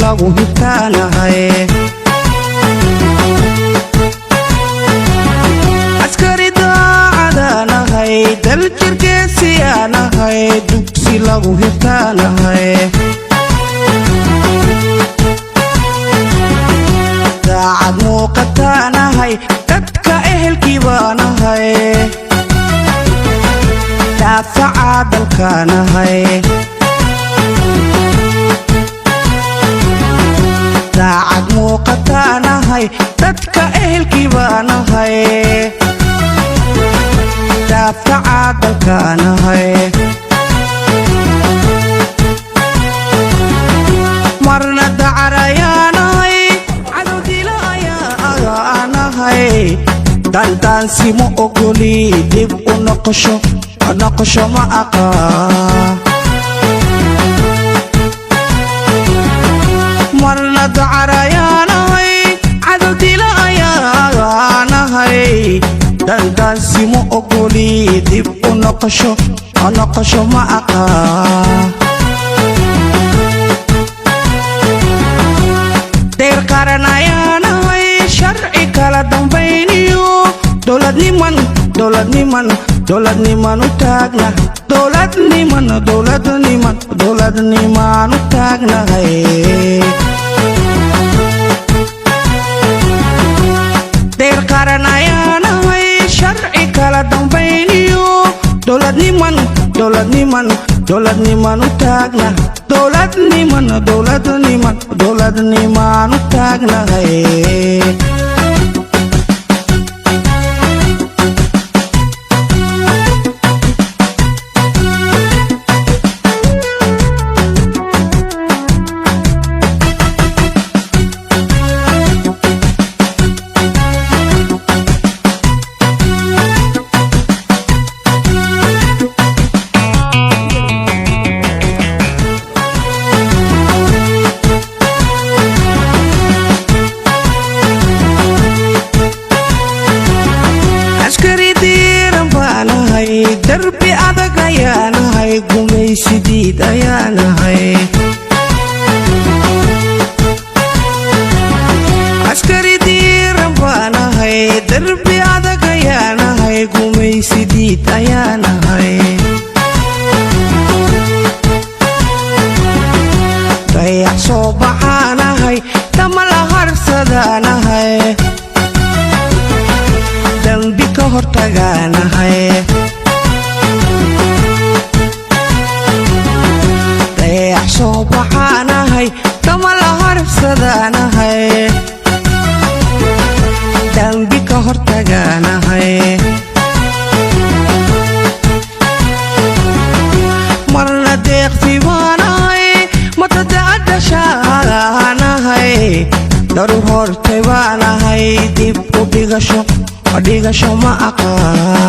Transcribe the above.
lagu hitaanahay askari daacadanahay daljirgeesiyaanahay dugsi lagu hitaanahay daacad muuqataanahay dadka ehelkii baanahay daafaca dalkaanahay daacad muuqataanahay dadka ehelkii baanahay daafaca dalkaanahay marna dacarayaanahay cadow dila ayaanahay dandaansi ma ogoli dib u noqosho ma aqaa marna dacarayaanahay cadow dila ayaanahay dandaansi ma ogoli dib u noqosho ma aqaa deer qaranayaanahay sharci kala dambayniyo dowladniman u taagna dowladniman u taagnahay deer qaranayaanahay sharci kala dambayniyo dowladniman u taagna dowladniman u taagnahay darbi adag ayaanahay gumaysidiid ayaanahay askari diiran baanahay darbi adag ayaanahay gumaysidiid ayaanahay dayax soo baxaanahay damala harsadaanahay dambi ka hortagaanahay soo baxaanahay damala harsadaanahay dambi ka hortagaanahay marna deeqsi baanahay matadacadashaanahay daru hortay baanahay dib u dhigasho ma aqaa